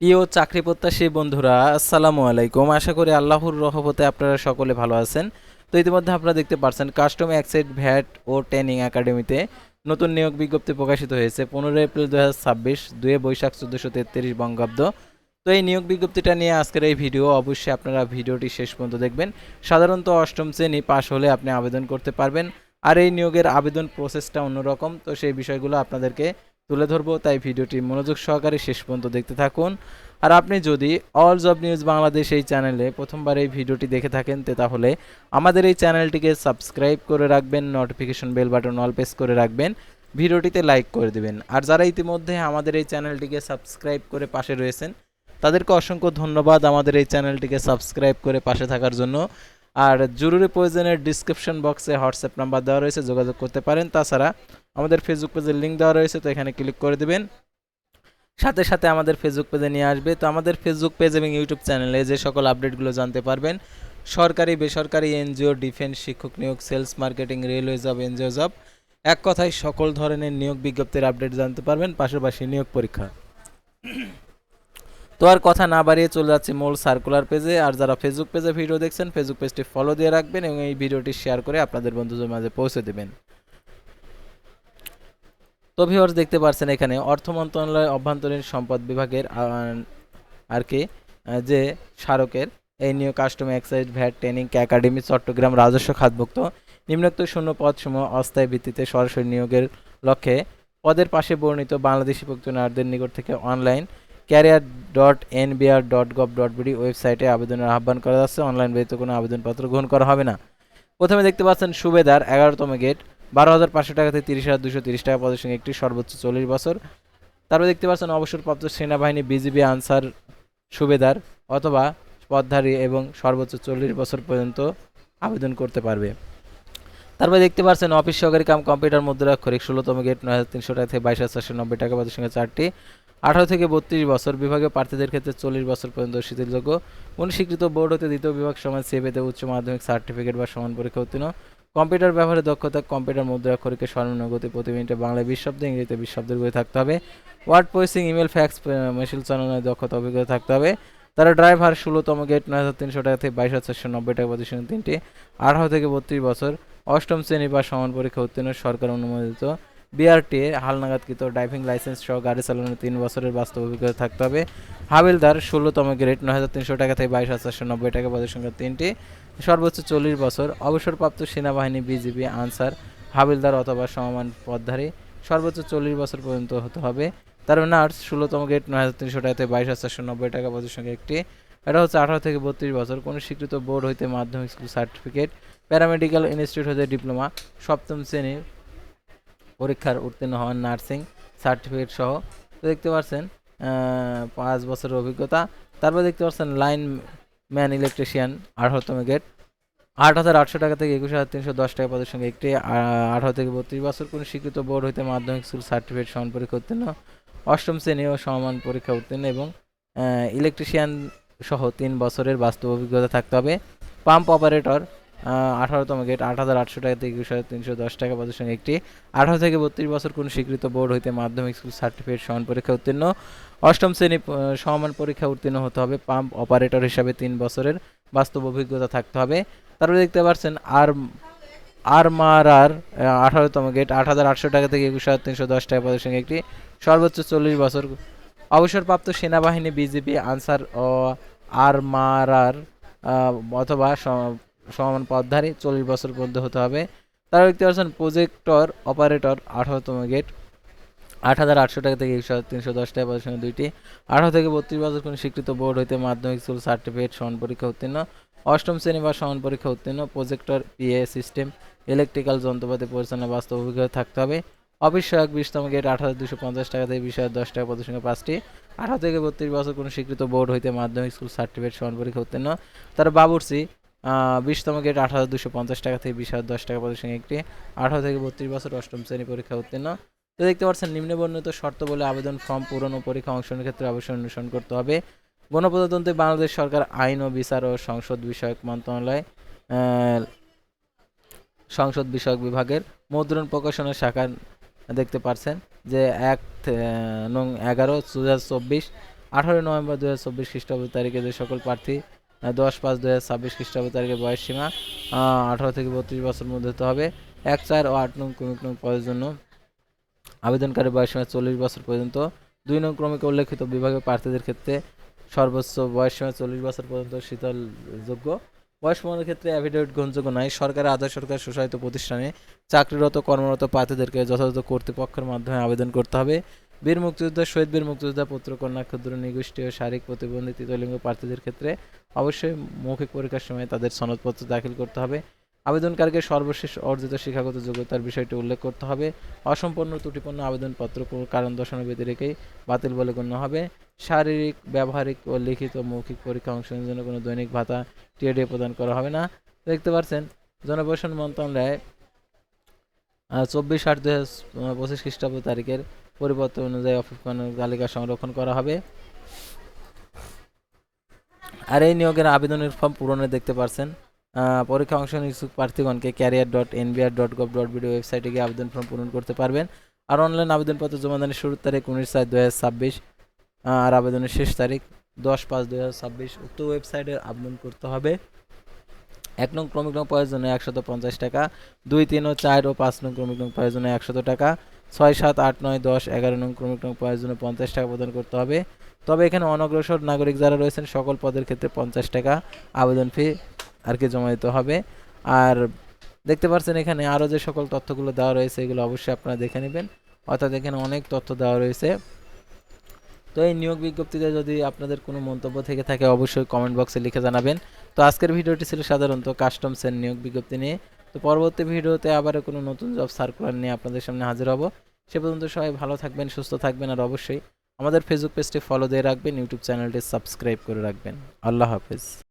প্রিয় চাকরি প্রত্যাশী বন্ধুরা, আসসালামু আলাইকুম। আশা করি আল্লাহর রহমতে আপনারা সকলে ভালো আছেন। তো ইতিমধ্যে আপনারা দেখতে পাচ্ছেন কাস্টম এক্সাইড ভ্যাট ও ট্রেনিং একাডেমিতে নতুন নিয়োগ বিজ্ঞপ্তি প্রকাশিত হয়েছে 15 এপ্রিল 2026, 2 বৈশাখ 1433 বঙ্গাব্দ। তো এই নিয়োগ বিজ্ঞপ্তিটা নিয়ে আজকের এই ভিডিও, অবশ্যই আপনারা ভিডিওটি শেষ পর্যন্ত দেখবেন। সাধারণত অষ্টম শ্রেণী পাশ হলে আপনি আবেদন করতে পারবেন। আর এই নিয়োগের আবেদন প্রসেসটা অন্যরকম, তো সেই বিষয়গুলো আপনাদেরকে তুলে ধরবো, তাই ভিডিওটি মনোযোগ সহকারে শেষ পর্যন্ত দেখতে থাকুন। আর আপনি যদি অল জব নিউজ বাংলাদেশ এই চ্যানেলে প্রথমবার এই ভিডিওটি দেখে থাকেন তাহলে আমাদের এই চ্যানেলটিকে সাবস্ক্রাইব করে রাখবেন, notification bell button all press করে রাখবেন, ভিডিওটিতে লাইক করে দিবেন। আর যারা ইতিমধ্যে আমাদের এই চ্যানেলটিকে সাবস্ক্রাইব করে পাশে রয়েছেন তাদেরকে অসংখ্য ধন্যবাদ আমাদের এই চ্যানেলটিকে সাবস্ক্রাইব করে পাশে থাকার জন্য। আর জরুরি প্রয়োজনের ডিসক্রিপশন বক্সে হোয়াটসঅ্যাপ নাম্বার দেওয়া রয়েছে, যোগাযোগ করতে পারেন। তাছাড়া আমাদের ফেসবুক পেজের লিঙ্ক দেওয়া রয়েছে, তো এখানে ক্লিক করে দেবেন, সাথে সাথে আমাদের ফেসবুক পেজে নিয়ে আসবে। তো আমাদের ফেসবুক পেজ এবং ইউটিউব চ্যানেলে যে সকল আপডেটগুলো জানতে পারবেন, সরকারি বেসরকারি এনজিও, ডিফেন্স, শিক্ষক নিয়োগ, sales, marketing, railway job, NGO job, এক কথায় সকল ধরনের নিয়োগ বিজ্ঞপ্তির আপডেট জানতে পারবেন, পাশাপাশি নিয়োগ পরীক্ষা। তো আর কথা না বাড়িয়ে চলে যাচ্ছে মূল সার্কুলার পেজে। আর যারা ফেসবুক পেজে ভিডিও দেখছেন, ফেসবুক পেজটি ফলো দিয়ে রাখবেন এবং এই ভিডিওটি শেয়ার করে আপনাদের বন্ধুদের মাঝে পৌঁছে দেবেন। তো ভিউয়ার্স, দেখতে পাচ্ছেন এখানে অর্থ মন্ত্রণালয় অভ্যন্তরীণ সম্পদ বিভাগের আর কি যে স্মারকের এই নিয়োগ custom excise VAT training academy Chittagong রাজস্ব খাতভুক্ত নিম্নোক্ত শূন্য পদ সমূহ অস্থায়ী ভিত্তিতে সরাসরি নিয়োগের লক্ষ্যে পদের পাশে বর্ণিত বাংলাদেশি প্রয়োজনীয়দের নিকট থেকে অনলাইন career.nbr.gov.bd ওয়েবসাইটে আবেদনের আহ্বান করা যাচ্ছে। অনলাইন ব্যতীত কোনো আবেদনপত্র গ্রহণ করা হবে না। প্রথমে দেখতে পাচ্ছেন সুবেদার 11তম গেট 12,500 টাকা থেকে 30,230 টাকা পদের সঙ্গে একটি সর্বোচ্চ 40 বছর। তারপর দেখতে পাচ্ছেন অবসরপ্রাপ্ত সেনাবাহিনী বিজিবি আনসার সুবেদার অথবা পদধারী এবং সর্বোচ্চ 40 বছর পর্যন্ত আবেদন করতে পারবে। তারপরে দেখতে পাচ্ছেন অফিস সহকারী কাম কম্পিউটার মুদ্রাক্ষরিক 16তম গেট 9,300 টাকা থেকে 22,490 টাকা পদের সঙ্গে 4টি। 18 থেকে 32 বছর বিভাগীয় প্রার্থীদের ক্ষেত্রে 40 বছর পর্যন্ত শিথিলযোগ্য। কোন স্বীকৃত বোর্ড হতে দ্বিতীয় বিভাগ সমান সিএ উচ্চ মাধ্যমিক সার্টিফিকেট বা সমান পরীক্ষা উত্তীর্ণ। কম্পিউটার ব্যবহারে দক্ষতা, কম্পিউটার মুদ্রাক্ষরিকের সর্বনিম্ন গতি প্রতি মিনিটে বাংলায় 20 শব্দ, ইংরেজিতে 20 শব্দের গতি থাকতে হবে। Word processing, email, fax, machine চালানোর দক্ষতা অভিজ্ঞতা থাকতে হবে। তারা ড্রাইভার 16তম গেট 9,300 টাকা থেকে 22,490 টাকা পদের সঙ্গে 3টি। 18 থেকে 32 বছর, অষ্টম শ্রেণী বা সমান পরীক্ষা উত্তীর্ণ, সরকার অনুমোদিত বিআরটিএ হালনাগাদকৃত ড্রাইভিং লাইসেন্স সহ গাড়ি চালানোর 3 বছরের বাস্তব অভিজ্ঞতা থাকতে হবে। হাবিলদার 16তম গ্রেড 9,300 টাকা থেকে 22,490 টাকা পদের সংখ্যা 3টি, সর্বোচ্চ 40 বছর। অবসরপ্রাপ্ত সেনাবাহিনী বিজিবি আনসার হাবিলদার অথবা সমমান পদধারী, সর্বোচ্চ 40 বছর পর্যন্ত হতে হবে। তারপর নার্স 16তম গ্রেড 9,300 টাকা থেকে 22,490 টাকা পদের সংখ্যা একটি, এটা হচ্ছে 18 থেকে 32 বছর। কোনো স্বীকৃত বোর্ড হইতে মাধ্যমিক স্কুল সার্টিফিকেট, প্যারামেডিক্যাল ইনস্টিটিউট হতে ডিপ্লোমা, সপ্তম শ্রেণীর পরীক্ষার উত্তীর্ণ হওয়ার নার্সিং সার্টিফিকেট সহ। তো দেখতে পাচ্ছেন 5 বছরের অভিজ্ঞতা। তারপর দেখতে পাচ্ছেন লাইন ম্যান ইলেকট্রিশিয়ান 18তম গেট 8,800 টাকা থেকে 21,310 টাকা পদের সঙ্গে একটি। 18 থেকে 32 বছর। কোনো স্বীকৃত বোর্ড হইতে মাধ্যমিক স্কুল সার্টিফিকেট সমান পরীক্ষা উত্তীর্ণ, অষ্টম শ্রেণী ও সমান পরীক্ষা উত্তীর্ণ এবং ইলেকট্রিশিয়ান সহ 3 বছরের বাস্তব অভিজ্ঞতা থাকতে হবে। পাম্প অপারেটর 18তম গেট 8,800 টাকা থেকে 21,310 টাকা পদের সঙ্গে একটি। 18 থেকে 32 বছর। কোনো স্বীকৃত বোর্ড হইতে মাধ্যমিক স্কুল সার্টিফিকেট সমান পরীক্ষা উত্তীর্ণ, অষ্টম শ্রেণী সমান পরীক্ষা উত্তীর্ণ হতে হবে। পাম্প অপারেটর হিসাবে 3 বছরের বাস্তব অভিজ্ঞতা থাকতে হবে। তারপরে দেখতে পাচ্ছেন আরমারার 18তম গেট 8,800 টাকা থেকে 21,310 টাকা পদের সঙ্গে একটি, সর্বোচ্চ 40 বছর। অবসরপ্রাপ্ত সেনাবাহিনী বিজিবি আনসার ও আরমারার অথবা সমান পদধারী 40 বছর পর্যন্ত হতে হবে। তারা দেখতে পাচ্ছেন প্রজেক্টর অপারেটর 18তম গেট 8,800 টাকা থেকে 21,310 টাকা পদের সঙ্গে 2টি। 18 থেকে 32 বছর। কোনো স্বীকৃত বোর্ড হইতে মাধ্যমিক স্কুল সার্টিফিকেট সমান পরীক্ষা উত্তীর্ণ, অষ্টম শ্রেণী বা সমান পরীক্ষা উত্তীর্ণ। প্রজেক্টর, পিএ সিস্টেম, ইলেকট্রিক্যাল যন্ত্রপাতি পরিচালনা বাস্তব অভিজ্ঞতা থাকতে হবে। অফিস সহায়ক 20তম গেট 18,250 টাকা থেকে 20,010 টাকা পদের সঙ্গে 5টি। 18 থেকে 32 বছর। কোনো স্বীকৃত বোর্ড হইতে মাধ্যমিক স্কুল সার্টিফিকেট সমান পরীক্ষা উত্তীর্ণ। তারা বাবুর্চি 20তম গেট 18,250 টাকা থেকে 20,010 টাকা পদের সঙ্গে একটি। 18 থেকে 32 বছর। অষ্টম শ্রেণী পরীক্ষা উত্তীর্ণ। তো দেখতে পাচ্ছেন নিম্নবর্ণিত শর্ত বলে আবেদন ফর্ম পূরণ ও পরীক্ষা অংশগ্রহণের ক্ষেত্রে অবশ্যই অনুসরণ করতে হবে। গণপ্রজাতন্ত্রী বাংলাদেশ সরকার আইন ও বিচার ও সংসদ বিষয়ক মন্ত্রণালয় সংসদ বিষয়ক বিভাগের মুদ্রণ প্রকাশনা শাখা দেখতে পাচ্ছেন যে 1 নং 11/2024 18 নভেম্বর 2024 খ্রিস্টাব্দ তারিখে যে সকল প্রার্থী 10/5/2026 খ্রিস্টাব্দ তারিখে বয়স সীমা 18 থেকে 32 বছর মধ্যে হতে হবে। 1, 4 ও 8 নং ক্রমিক নং পদের জন্য আবেদনকারী বয়স সীমা 40 বছর পর্যন্ত। 2 নং ক্রমিকে উল্লেখিত বিভাগের প্রার্থীদের ক্ষেত্রে সর্বোচ্চ বয়স সীমা 40 বছর পর্যন্ত শীতলযোগ্য। বয়স প্রমাণের ক্ষেত্রে অ্যাফিডেভিট গ্রহণযোগ্য নয়। সরকারি, আধা সরকারি, স্বশাসিত প্রতিষ্ঠানে চাকরিরত কর্মরত প্রার্থীদেরকে যথাযথ কর্তৃপক্ষের মাধ্যমে আবেদন করতে হবে। বীর মুক্তিযোদ্ধা, শহীদ বীর মুক্তিযোদ্ধা, পুত্রকন্যা, ক্ষুদ্র নিগোষ্ঠী ও শারীরিক প্রতিবন্ধী তৃতীয় প্রার্থীদের ক্ষেত্রে অবশ্যই মৌখিক পরীক্ষার সময় তাদের সনদপত্র দাখিল করতে হবে। আবেদনকারীকে সর্বশেষ অর্জিত শিক্ষাগত যোগ্যতার বিষয়টি উল্লেখ করতে হবে। অসম্পূর্ণ ত্রুটিপূর্ণ আবেদনপত্র কোনো কারণ দর্শানোর ব্যতিরেকেই বাতিল বলে গণ্য হবে। শারীরিক, ব্যবহারিক ও লিখিত মৌখিক পরীক্ষা অংশগ্রহণের জন্য কোনো দৈনিক ভাতা টিএডিএ প্রদান করা হবে না। দেখতে পাচ্ছেন জনপ্রশাসন মন্ত্রণালয় 24/8/2025 খ্রিস্টাব্দ তারিখের পরিবর্তন অনুযায়ী অফিস তালিকা সংরক্ষণ করা হবে। আর এই নিয়োগের আবেদনের ফর্ম পূরণে দেখতে পাচ্ছেন পরীক্ষা অংশগ্রহণ ইচ্ছুক প্রার্থীগণকে career.nbr.gov.bd ওয়েবসাইটে গিয়ে আবেদন ফর্ম পূরণ করতে পারবেন। আর অনলাইন আবেদনপত্র জমা দানের শুরুর তারিখ 19/4/2026 আর আবেদনের শেষ তারিখ 10/5/2026। উক্ত ওয়েবসাইটে আবেদন করতে হবে। 1 নং ক্রমিক নং প্রয়োজনে 150 টাকা, 2, 3 ও 4 ও 5 নং ক্রমিক নং প্রয়োজনে 100 টাকা, 6, 7, 8, 9, 10, 11 নং ক্রমিক নং প্রয়োজনে 50 টাকা প্রদান করতে হবে। তবে এখানে অনগ্রসর নাগরিক যারা রয়েছেন সকল পদের ক্ষেত্রে 50 টাকা আবেদন ফি জমা দিতে হবে। আর দেখতে পাচ্ছেন এখানে আরও যে সকল তথ্যগুলো দেওয়া রয়েছে এগুলো অবশ্যই আপনারা দেখে নেবেন, অর্থাৎ এখানে অনেক তথ্য দেওয়া রয়েছে। তো এই নিয়োগ বিজ্ঞপ্তিতে যদি আপনাদের কোনো মন্তব্য থেকে থাকে অবশ্যই কমেন্ট বক্সে লিখে জানাবেন। তো আজকের ভিডিওটি ছিল সাধারণত কাস্টমসের নিয়োগ বিজ্ঞপ্তি নিয়ে। তো পরবর্তী ভিডিওতে আবার কোনো নতুন জব সার্কুলার নিয়ে আপনাদের সামনে হাজির হব। সে পর্যন্ত সবাই ভালো থাকবেন, সুস্থ থাকবেন, আর অবশ্যই আমাদের ফেসবুক পেজটি ফলো দিয়ে রাখবেন, ইউটিউব চ্যানেলটি সাবস্ক্রাইব করে রাখবেন। আল্লাহ হাফেজ।